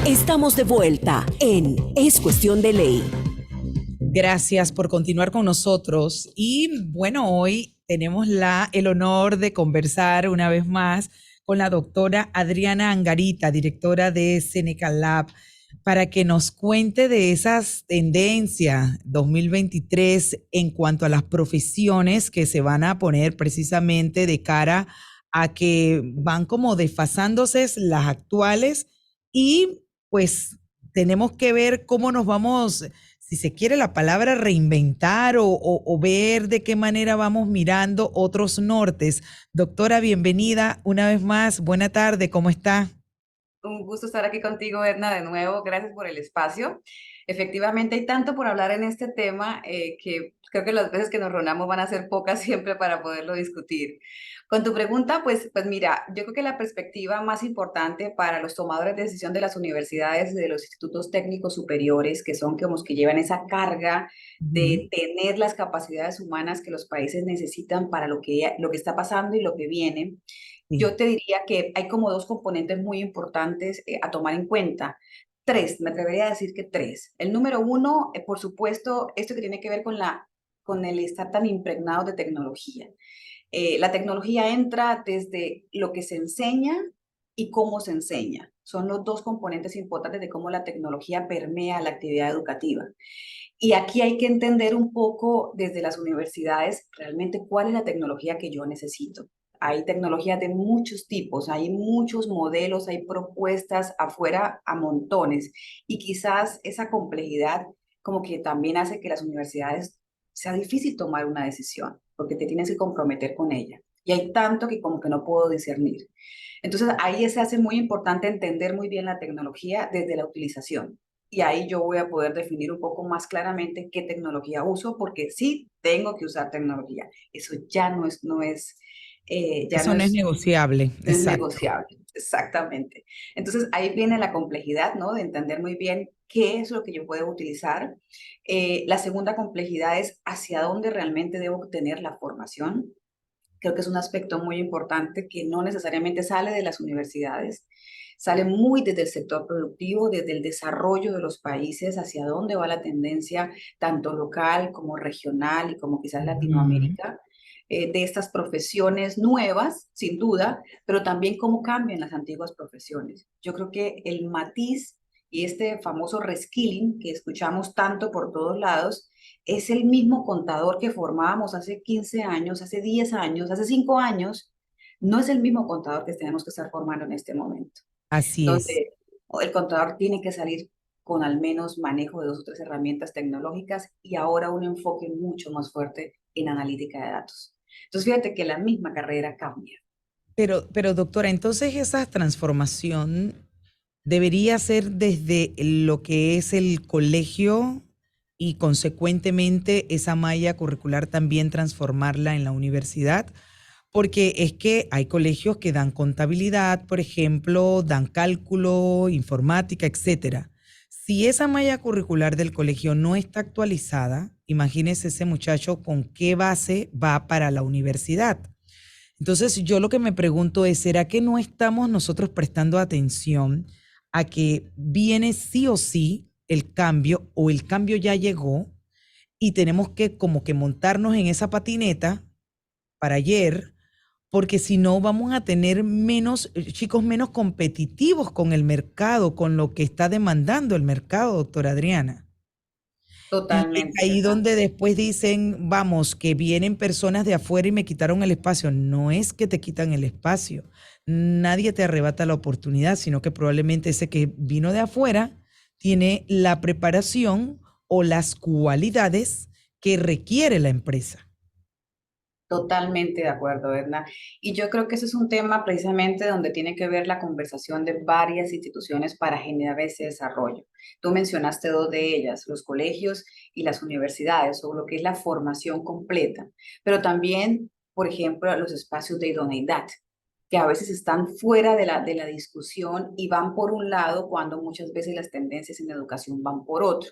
Estamos de vuelta en Es Cuestión de Ley. Gracias por continuar con nosotros. Y bueno, hoy tenemos el honor de conversar una vez más con la doctora Adriana Angarita, directora de Seneca Lab, para que nos cuente de esas tendencias 2023 en cuanto a las profesiones que se van a poner precisamente de cara a que van como desfasándose las actuales y pues tenemos que ver cómo nos vamos, si se quiere la palabra, reinventar o ver de qué manera vamos mirando otros nortes. Doctora, bienvenida una vez más. Buena tarde, ¿cómo está? Un gusto estar aquí contigo, Edna, de nuevo. Gracias por el espacio. Efectivamente, hay tanto por hablar en este tema que creo que las veces que nos reunamos van a ser pocas siempre para poderlo discutir. Con tu pregunta, pues mira, yo creo que la perspectiva más importante para los tomadores de decisión de las universidades y de los institutos técnicos superiores, que son como los que llevan esa carga Ujú. de tener las capacidades humanas que los países necesitan para lo que está pasando y lo que viene, Sí. yo te diría que hay como dos componentes muy importantes a tomar en cuenta. Tres, me atrevería a decir que tres. El número uno, por supuesto, esto que tiene que ver con el estar tan impregnado de tecnología. La tecnología entra desde lo que se enseña y cómo se enseña. Son los dos componentes importantes de cómo la tecnología permea la actividad educativa. Y aquí hay que entender un poco desde las universidades realmente cuál es la tecnología que yo necesito. Hay tecnologías de muchos tipos, hay muchos modelos, hay propuestas afuera a montones y quizás esa complejidad como que también hace que las universidades sea difícil tomar una decisión porque te tienes que comprometer con ella. Y hay tanto que como que no puedo discernir. Entonces ahí se hace muy importante entender muy bien la tecnología desde la utilización. Y ahí yo voy a poder definir un poco más claramente qué tecnología uso, porque sí tengo que usar tecnología. Eso ya ya Eso no no es es, negociable, no es exacto. negociable. Exactamente. Entonces ahí viene la complejidad, ¿no? De entender muy bien qué es lo que yo puedo utilizar. La segunda complejidad es hacia dónde realmente debo tener la formación. Creo que es un aspecto muy importante que no necesariamente sale de las universidades, sale muy desde el sector productivo, desde el desarrollo de los países, hacia dónde va la tendencia, tanto local como regional y como quizás Ujú. Latinoamérica, de estas profesiones nuevas, sin duda, pero también cómo cambian las antiguas profesiones. Yo creo que el matiz y este famoso reskilling que escuchamos tanto por todos lados, es el mismo contador que formábamos hace 15 años, hace 10 años, hace 5 años, no es el mismo contador que tenemos que estar formando en este momento, Así es. donde el contador tiene que salir con al menos manejo de dos o tres herramientas tecnológicas y ahora un enfoque mucho más fuerte en analítica de datos. Entonces, fíjate que la misma carrera cambia. Pero doctora, entonces esa transformación debería ser desde lo que es el colegio y consecuentemente esa malla curricular también transformarla en la universidad, porque es que hay colegios que dan contabilidad, por ejemplo, dan cálculo, informática, etcétera. Si esa malla curricular del colegio no está actualizada, imagínese ese muchacho con qué base va para la universidad. Entonces, yo lo que me pregunto es, ¿será que no estamos nosotros prestando atención a que viene sí o sí el cambio o el cambio ya llegó y tenemos que como que montarnos en esa patineta para ayer, porque si no vamos a tener menos chicos menos competitivos con el mercado, con lo que está demandando el mercado, doctora Adriana? Y es Totalmente, ahí ¿verdad? donde después dicen, vamos, que vienen personas de afuera y me quitaron el espacio. No es que te quitan el espacio. Nadie te arrebata la oportunidad, sino que probablemente ese que vino de afuera tiene la preparación o las cualidades que requiere la empresa. Totalmente de acuerdo, Edna. Y yo creo que ese es un tema precisamente donde tiene que ver la conversación de varias instituciones para generar ese desarrollo. Tú mencionaste dos de ellas, los colegios y las universidades, o lo que es la formación completa, pero también, por ejemplo, los espacios de idoneidad, que a veces están fuera de la discusión y van por un lado cuando muchas veces las tendencias en educación van por otro.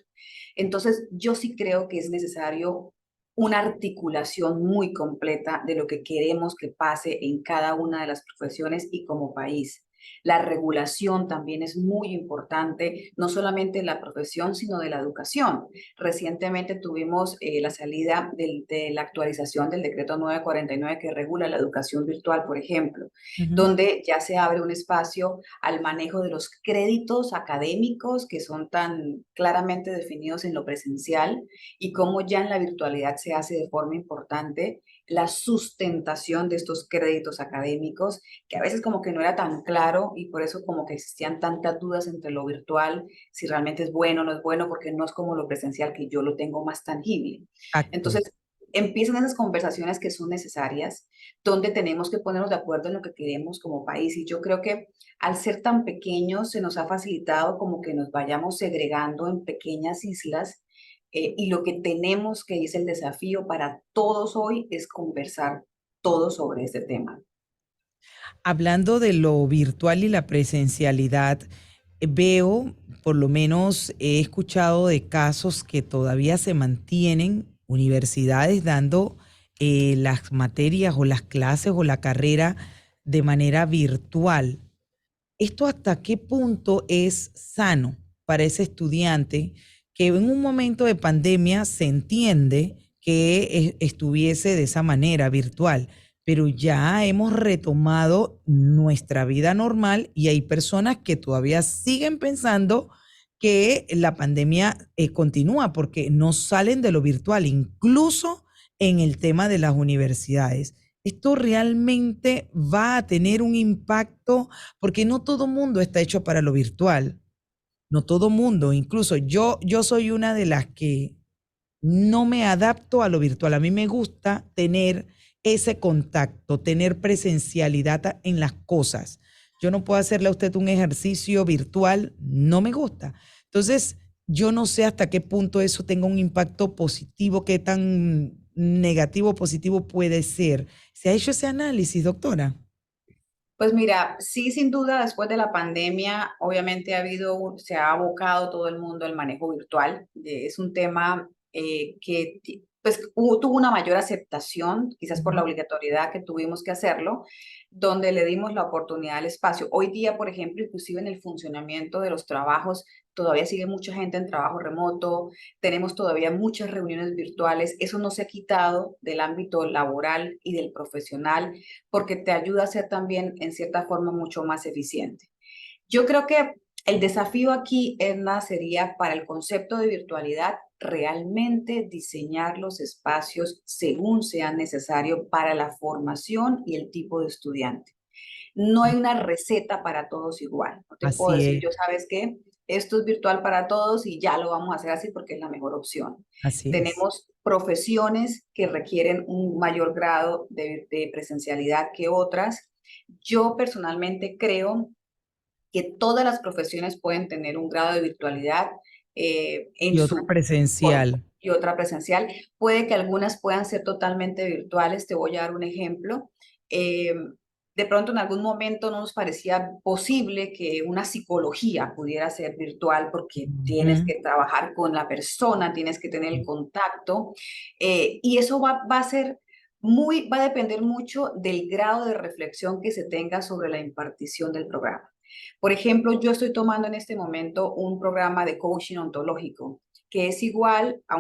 Entonces, yo sí creo que es necesario una articulación muy completa de lo que queremos que pase en cada una de las profesiones y como país. La regulación también es muy importante, no solamente de la profesión, sino de la educación. Recientemente tuvimos la salida de la actualización del decreto 949 que regula la educación virtual, por ejemplo, Ujú. donde ya se abre un espacio al manejo de los créditos académicos que son tan claramente definidos en lo presencial y cómo ya en la virtualidad se hace de forma importante la sustentación de estos créditos académicos, que a veces como que no era tan claro y por eso como que existían tantas dudas entre lo virtual, si realmente es bueno o no es bueno, porque no es como lo presencial que yo lo tengo más tangible. Exacto. Entonces, empiezan esas conversaciones que son necesarias, donde tenemos que ponernos de acuerdo en lo que queremos como país. Y yo creo que al ser tan pequeños se nos ha facilitado como que nos vayamos segregando en pequeñas islas y lo que tenemos que es el desafío para todos hoy es conversar todos sobre este tema. Hablando de lo virtual y la presencialidad, veo, por lo menos he escuchado de casos que todavía se mantienen universidades dando las materias o las clases o la carrera de manera virtual. ¿Esto hasta qué punto es sano para ese estudiante que en un momento de pandemia se entiende que estuviese de esa manera virtual, pero ya hemos retomado nuestra vida normal y hay personas que todavía siguen pensando que la pandemia continúa porque no salen de lo virtual, incluso en el tema de las universidades? ¿Esto realmente va a tener un impacto? Porque no todo mundo está hecho para lo virtual, no todo mundo, incluso yo soy una de las que no me adapto a lo virtual. A mí me gusta tener ese contacto, tener presencialidad en las cosas. Yo no puedo hacerle a usted un ejercicio virtual, no me gusta. Entonces, yo no sé hasta qué punto eso tenga un impacto positivo, qué tan negativo o positivo puede ser. ¿Se ha hecho ese análisis, doctora? Pues mira, sí, sin duda, después de la pandemia, obviamente se ha abocado todo el mundo al manejo virtual. Es un tema pues, tuvo una mayor aceptación, quizás por la Ujú. obligatoriedad que tuvimos que hacerlo, donde le dimos la oportunidad al espacio. Hoy día, por ejemplo, inclusive en el funcionamiento de los trabajos, todavía sigue mucha gente en trabajo remoto, tenemos todavía muchas reuniones virtuales. Eso no se ha quitado del ámbito laboral y del profesional porque te ayuda a ser también, en cierta forma, mucho más eficiente. Yo creo que el desafío aquí, Edna, sería para el concepto de virtualidad, realmente diseñar los espacios según sea necesario para la formación y el tipo de estudiante. No hay una receta para todos igual. No te puedo Así decir, es, yo sabes qué, esto es virtual para todos y ya lo vamos a hacer así porque es la mejor opción. así es. Tenemos profesiones que requieren un mayor grado de presencialidad que otras. Yo personalmente creo que todas las profesiones pueden tener un grado de virtualidad en Y otra su presencial. y otra presencial. Puede que algunas puedan ser totalmente virtuales. Te voy a dar un ejemplo. Eh, de pronto en algún momento no nos parecía posible que una psicología pudiera ser virtual porque tienes Ujú. que trabajar con la persona, tienes que tener el contacto y eso va a ser va a depender mucho del grado de reflexión que se tenga sobre la impartición del programa. Por ejemplo, yo estoy tomando en este momento un programa de coaching ontológico que es igual a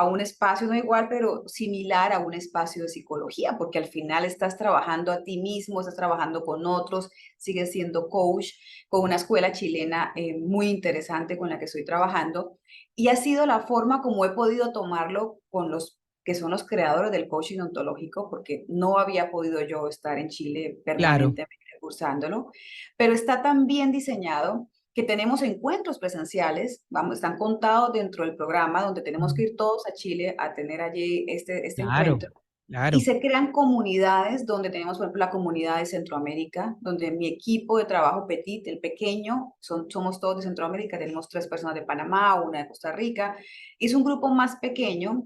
un espacio, no igual, pero similar a un espacio de psicología, porque al final estás trabajando a ti mismo, estás trabajando con otros, sigues siendo coach con una escuela chilena muy interesante con la que estoy trabajando. Y ha sido la forma como he podido tomarlo con los que son los creadores del coaching ontológico, porque no había podido yo estar en Chile Claro. permanentemente cursándolo, pero está tan bien diseñado que tenemos encuentros presenciales, están contados dentro del programa donde tenemos que ir todos a Chile a tener allí este Claro, encuentro. Y claro. se crean comunidades donde tenemos, por ejemplo, la comunidad de Centroamérica, donde mi equipo de trabajo Petit, el pequeño, somos todos de Centroamérica, tenemos 3 personas de Panamá, una de Costa Rica. Es un grupo más pequeño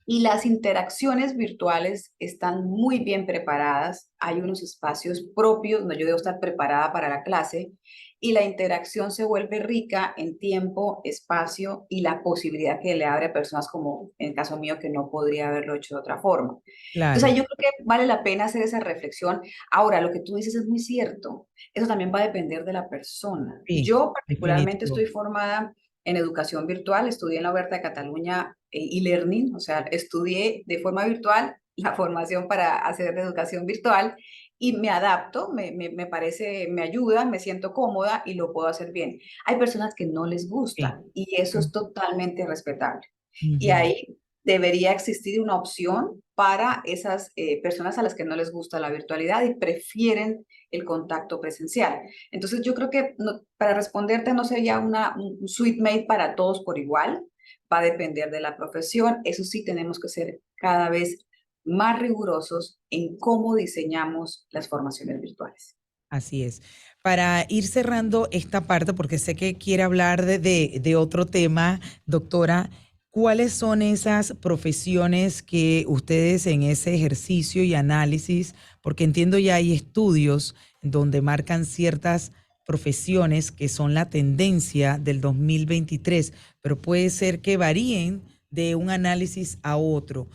y las interacciones virtuales están muy bien preparadas. Hay unos espacios propios donde yo debo estar preparada para la clase y la interacción se vuelve rica en tiempo, espacio y la posibilidad que le abre a personas como en el caso mío que no podría haberlo hecho de otra forma. Entonces, Claro, yo creo que vale la pena hacer esa reflexión. Ahora, lo que tú dices es muy cierto. Eso también va a depender de la persona. sí, Yo particularmente definitivo. estoy formada en educación virtual, estudié en la Oberta de Cataluña e-learning, o sea, estudié de forma virtual la formación para hacer de educación virtual y me adapto, me parece, me ayuda, me siento cómoda y lo puedo hacer bien. Hay personas que no les Sí. gusta y eso es totalmente respetable. Y Ujú. ahí debería existir una opción para esas personas a las que no les gusta la virtualidad y prefieren el contacto presencial. Entonces yo creo que para responderte no sería un suite made para todos por igual, va a depender de la profesión. Eso sí, tenemos que ser cada vez más rigurosos en cómo diseñamos las formaciones virtuales. Así es. Para ir cerrando esta parte, porque sé que quiere hablar de otro tema, doctora, ¿cuáles son esas profesiones que ustedes en ese ejercicio y análisis, porque entiendo ya hay estudios donde marcan ciertas profesiones que son la tendencia del 2023, pero puede ser que varíen de un análisis a otro?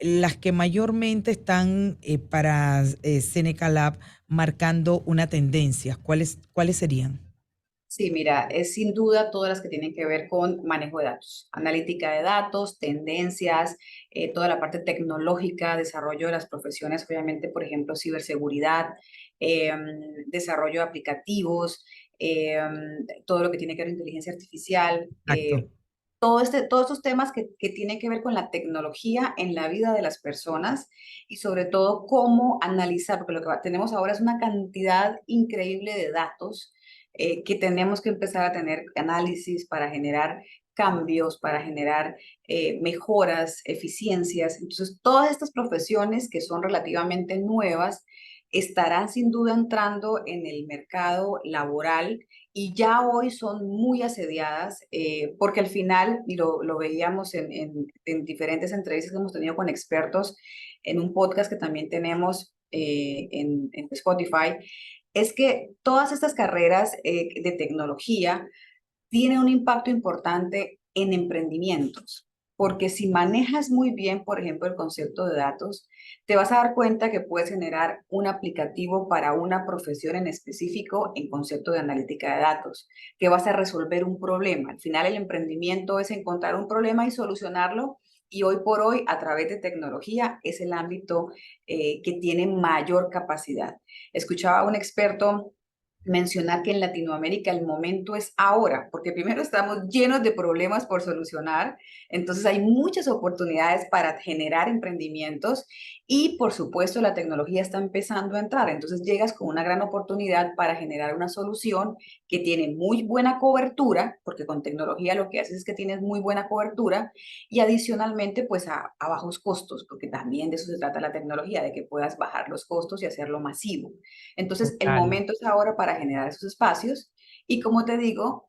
Las que mayormente están para Seneca Lab marcando una tendencia, ¿cuáles serían? Sí, mira, es sin duda todas las que tienen que ver con manejo de datos, analítica de datos, tendencias, toda la parte tecnológica, desarrollo de las profesiones, obviamente, por ejemplo, ciberseguridad, desarrollo de aplicativos, todo lo que tiene que ver con inteligencia artificial, Exacto. todos estos temas que tienen que ver con la tecnología en la vida de las personas y sobre todo cómo analizar, porque lo que tenemos ahora es una cantidad increíble de datos que tenemos que empezar a tener análisis para generar cambios, para generar mejoras, eficiencias. Entonces, todas estas profesiones que son relativamente nuevas estarán sin duda entrando en el mercado laboral y ya hoy son muy asediadas porque al final, y lo veíamos en diferentes entrevistas que hemos tenido con expertos, en un podcast que también tenemos en Spotify, es que todas estas carreras de tecnología tiene un impacto importante en emprendimientos, porque si manejas muy bien, por ejemplo, el concepto de datos, te vas a dar cuenta que puedes generar un aplicativo para una profesión en específico en concepto de analítica de datos, que vas a resolver un problema. Al final el emprendimiento es encontrar un problema y solucionarlo. Y hoy por hoy, a través de tecnología, es el ámbito que tiene mayor capacidad. Escuchaba a un experto mencionar que en Latinoamérica el momento es ahora, porque primero estamos llenos de problemas por solucionar, entonces hay muchas oportunidades para generar emprendimientos y por supuesto la tecnología está empezando a entrar, entonces llegas con una gran oportunidad para generar una solución que tiene muy buena cobertura, porque con tecnología lo que haces es que tienes muy buena cobertura y adicionalmente pues a bajos costos, porque también de eso se trata la tecnología, de que puedas bajar los costos y hacerlo masivo. Entonces, el Total. momento es ahora para generar esos espacios y como te digo,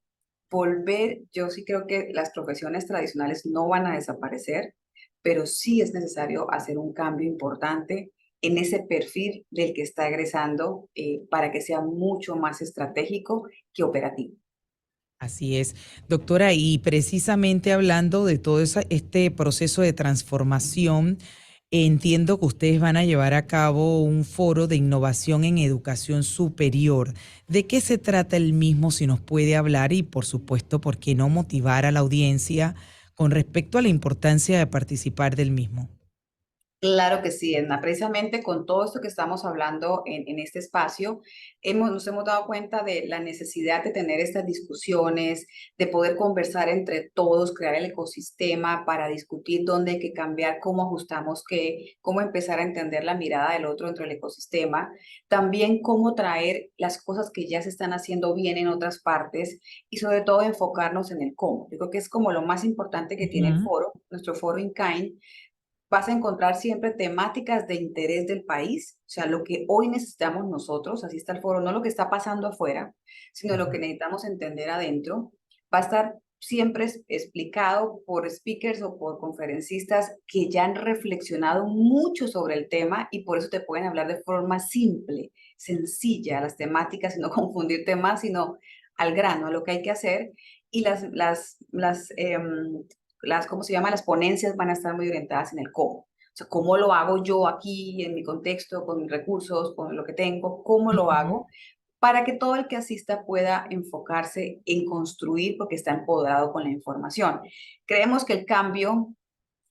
volver, yo sí creo que las profesiones tradicionales no van a desaparecer, pero sí es necesario hacer un cambio importante en ese perfil del que está egresando para que sea mucho más estratégico que operativo. Así es, doctora, y precisamente hablando de todo este proceso de transformación, entiendo que ustedes van a llevar a cabo un foro de innovación en educación superior. ¿De qué se trata el mismo, si nos puede hablar? Y por supuesto, ¿por qué no motivar a la audiencia con respecto a la importancia de participar del mismo? Claro que sí, Edna. Precisamente con todo esto que estamos hablando en este espacio, nos hemos dado cuenta de la necesidad de tener estas discusiones, de poder conversar entre todos, crear el ecosistema para discutir dónde hay que cambiar, cómo ajustamos qué, cómo empezar a entender la mirada del otro dentro del ecosistema, también cómo traer las cosas que ya se están haciendo bien en otras partes y sobre todo enfocarnos en el cómo. Yo creo que es como lo más importante que tiene el Ujú. foro, nuestro foro InKind. Vas a encontrar siempre temáticas de interés del país, o sea, lo que hoy necesitamos nosotros, así está el foro, no lo que está pasando afuera, sino lo que necesitamos entender adentro. Va a estar siempre explicado por speakers o por conferencistas que ya han reflexionado mucho sobre el tema y por eso te pueden hablar de forma simple, sencilla, las temáticas, y no confundirte más, sino al grano, a lo que hay que hacer, y ¿cómo se llama? Las ponencias van a estar muy orientadas en el cómo. O sea, ¿cómo lo hago yo aquí, en mi contexto, con mis recursos, con lo que tengo? ¿Cómo lo Ujú. hago? Para que todo el que asista pueda enfocarse en construir porque está empoderado con la información. Creemos que el cambio,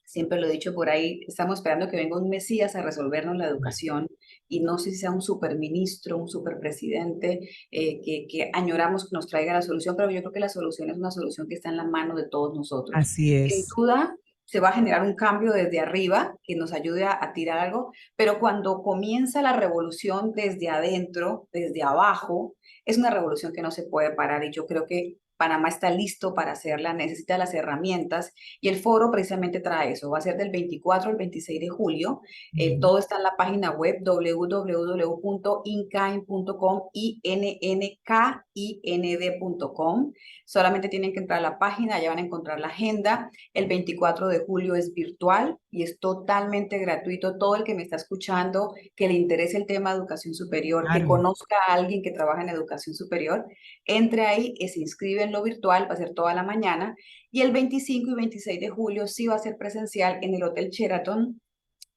siempre lo he dicho por ahí, estamos esperando que venga un Mesías a resolvernos la educación y no sé si sea un superministro, un superpresidente, que añoramos que nos traiga la solución, pero yo creo que la solución es una solución que está en la mano de todos nosotros. Así Sin es. duda, se va a generar un cambio desde arriba que nos ayude a tirar algo, pero cuando comienza la revolución desde adentro, desde abajo, es una revolución que no se puede parar y yo creo que Panamá está listo para hacerla, necesita las herramientas y el foro precisamente trae eso. Va a ser del 24 al 26 de julio. Ujú. Todo está en la página web www.inkind.com, INNKIND.com. Solamente tienen que entrar a la página, allá van a encontrar la agenda. El 24 de julio es virtual y es totalmente gratuito. Todo el que me está escuchando, que le interese el tema de educación superior, que Claro. conozca a alguien que trabaja en educación superior, entre ahí y se inscribe en lo virtual, va a ser toda la mañana. Y el 25 y 26 de julio sí va a ser presencial en el Hotel Sheraton,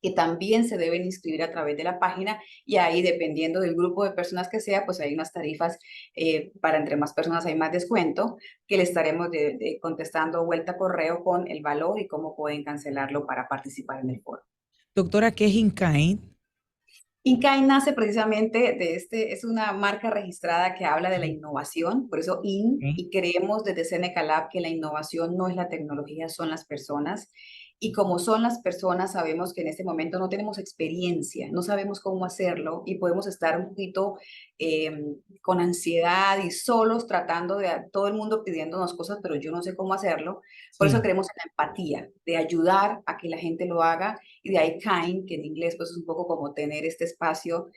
que también se deben inscribir a través de la página y ahí dependiendo del grupo de personas que sea, pues hay unas tarifas para entre más personas hay más descuento, que le estaremos contestando vuelta correo con el valor y cómo pueden cancelarlo para participar en el foro. Doctora, ¿qué es INCAIN? Inkai nace precisamente es una marca registrada que habla de la Ujú. innovación, por eso IN, Ok. y creemos desde Seneca Lab que la innovación no es la tecnología, son las personas. Y como son las personas, sabemos que en este momento no tenemos experiencia, no sabemos cómo hacerlo y podemos estar un poquito con ansiedad y solos tratando de todo el mundo pidiéndonos cosas, pero yo no sé cómo hacerlo. Por eso Sí. creemos en la empatía, de ayudar a que la gente lo haga y de ahí kind, que en inglés pues es un poco como tener este espacio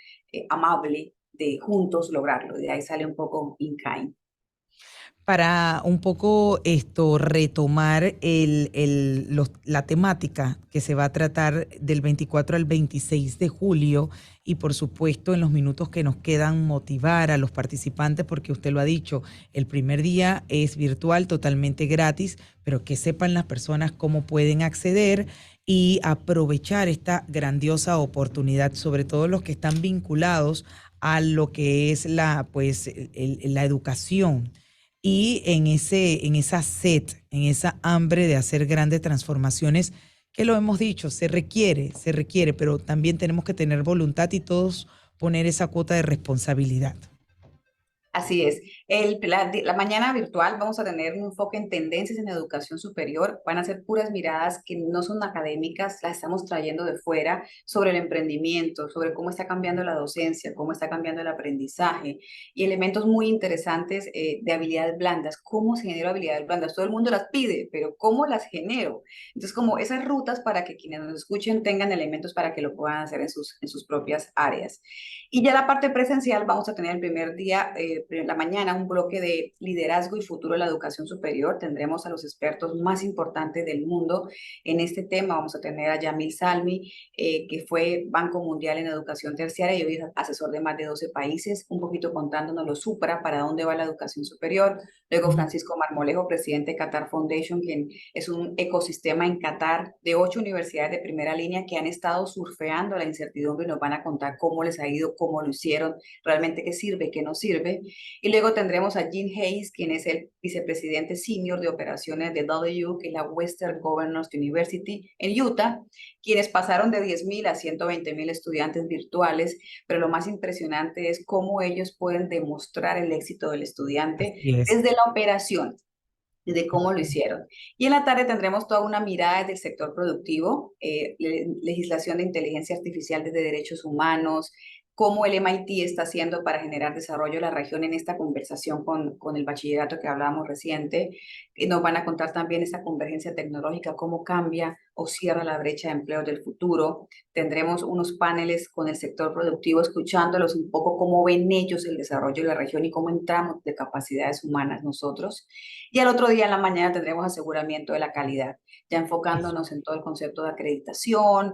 amable de juntos lograrlo. De ahí sale un poco in kind. Para un poco esto retomar la temática que se va a tratar del 24 al 26 de julio y por supuesto en los minutos que nos quedan motivar a los participantes porque usted lo ha dicho, el primer día es virtual, totalmente gratis, pero que sepan las personas cómo pueden acceder y aprovechar esta grandiosa oportunidad, sobre todo los que están vinculados a lo que es la educación y en esa sed, en esa hambre de hacer grandes transformaciones, que lo hemos dicho, se requiere, pero también tenemos que tener voluntad y todos poner esa cuota de responsabilidad. Así es. La mañana virtual vamos a tener un enfoque en tendencias en educación superior. Van a ser puras miradas que no son académicas, las estamos trayendo de fuera sobre el emprendimiento, sobre cómo está cambiando la docencia, cómo está cambiando el aprendizaje y elementos muy interesantes de habilidades blandas. ¿Cómo se generan habilidades blandas? Todo el mundo las pide, pero ¿cómo las genero? Entonces, como esas rutas para que quienes nos escuchen tengan elementos para que lo puedan hacer en sus propias áreas. Y ya la parte presencial vamos a tener el primer día, la mañana, un bloque de liderazgo y futuro de la educación superior. Tendremos a los expertos más importantes del mundo en este tema. Vamos a tener a Yamil Salmi, que fue Banco Mundial en Educación Terciaria y hoy es asesor de más de 12 países, un poquito contándonos lo supra, para dónde va la educación superior. Luego Ujú. Francisco Marmolejo, presidente de Qatar Foundation, quien es un ecosistema en Qatar de 8 universidades de primera línea que han estado surfeando la incertidumbre y nos van a contar cómo les ha ido, cómo lo hicieron, realmente qué sirve, qué no sirve. Y luego tendremos a Jim Hayes, quien es el vicepresidente senior de operaciones de WU, que es la Western Governors University en Utah, quienes pasaron de 10,000 a 120,000 estudiantes virtuales, pero lo más impresionante es cómo ellos pueden demostrar el éxito del estudiante Así es. desde la operación, de cómo lo hicieron. Y en la tarde tendremos toda una mirada desde el sector productivo, legislación de inteligencia artificial desde derechos humanos, cómo el MIT está haciendo para generar desarrollo en la región en esta conversación con el bachillerato que hablábamos reciente. Nos van a contar también esa convergencia tecnológica, cómo cambia o cierra la brecha de empleo del futuro. Tendremos unos paneles con el sector productivo, escuchándolos un poco cómo ven ellos el desarrollo de la región y cómo entramos de capacidades humanas nosotros. Y al otro día en la mañana tendremos aseguramiento de la calidad, ya enfocándonos en todo el concepto de acreditación,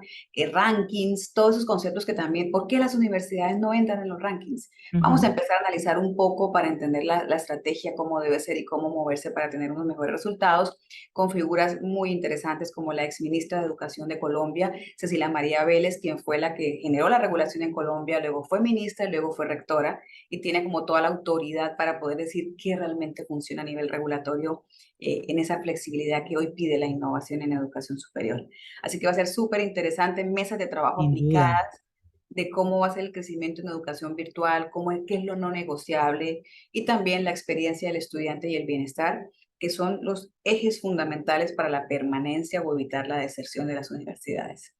rankings, todos esos conceptos que también, ¿por qué las universidades no entran en los rankings? Vamos a Ujú. empezar a analizar un poco para entender la estrategia, cómo debe ser y cómo moverse para tener unos mejores resultados, con figuras muy interesantes como la exministra de Educación de Colombia, Cecilia María Vélez, quien fue la que generó la regulación en Colombia, luego fue ministra y luego fue rectora, y tiene como toda la autoridad para poder decir qué realmente funciona a nivel regulatorio en esa flexibilidad que hoy pide la innovación en educación superior. Así que va a ser súper interesante, mesas de trabajo Sin duda. aplicadas, de cómo va a ser el crecimiento en educación virtual, qué es lo no negociable, y también la experiencia del estudiante y el bienestar, que son los ejes fundamentales para la permanencia o evitar la deserción de las universidades.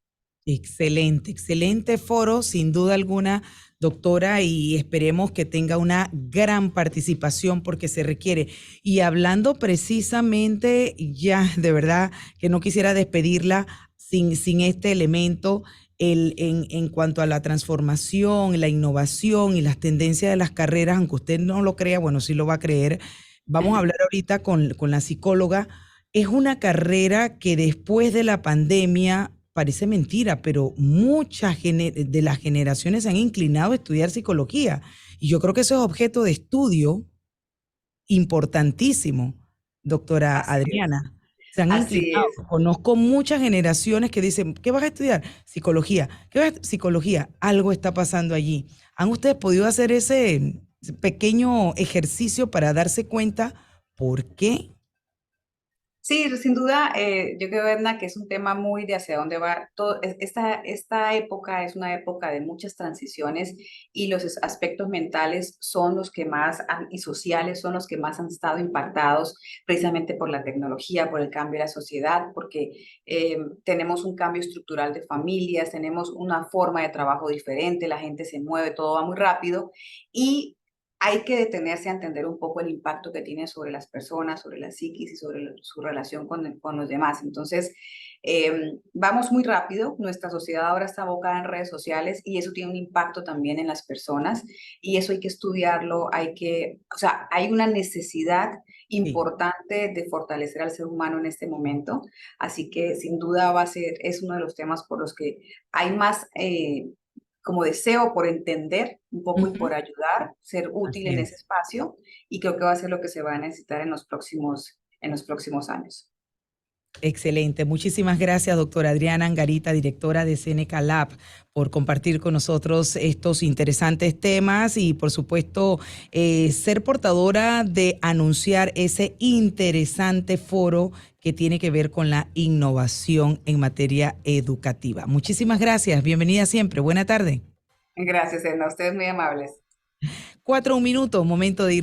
Excelente, excelente foro, sin duda alguna, doctora, y esperemos que tenga una gran participación porque se requiere. Y hablando precisamente, ya de verdad que no quisiera despedirla sin este elemento, en cuanto a la transformación, la innovación y las tendencias de las carreras, aunque usted no lo crea, bueno, sí lo va a creer. Vamos a hablar ahorita con la psicóloga. Es una carrera que después de la pandemia, parece mentira, pero de las generaciones se han inclinado a estudiar psicología. Y yo creo que eso es objeto de estudio importantísimo, doctora Así es. Adriana. Se han Así inclinado. es. Conozco muchas generaciones que dicen, ¿qué vas a estudiar? Psicología. ¿Qué vas a psicología? Algo está pasando allí. ¿Han ustedes podido hacer ese pequeño ejercicio para darse cuenta por qué? Sí, sin duda, yo creo, Edna, que es un tema muy de hacia dónde va todo. Esta época es una época de muchas transiciones y los aspectos mentales son los que más, y sociales son los que más han estado impactados precisamente por la tecnología, por el cambio de la sociedad, porque tenemos un cambio estructural de familias, tenemos una forma de trabajo diferente, la gente se mueve, todo va muy rápido y hay que detenerse a entender un poco el impacto que tiene sobre las personas, sobre la psiquis y sobre su relación con los demás. Entonces, vamos muy rápido, nuestra sociedad ahora está abocada en redes sociales y eso tiene un impacto también en las personas y eso hay que estudiarlo, o sea, hay una necesidad Sí. importante de fortalecer al ser humano en este momento, así que sin duda es uno de los temas por los que hay más como deseo por entender un poco y por Ujú. ayudar, ser útil Así en ese es. espacio y creo que va a ser lo que se va a necesitar en los próximos años. Excelente. Muchísimas gracias, doctora Adriana Angarita, directora de Seneca Lab, por compartir con nosotros estos interesantes temas y, por supuesto, ser portadora de anunciar ese interesante foro que tiene que ver con la innovación en materia educativa. Muchísimas gracias. Bienvenida siempre. Buena tarde. Gracias, Edna. Ustedes muy amables. 4 minutos, momento de ir.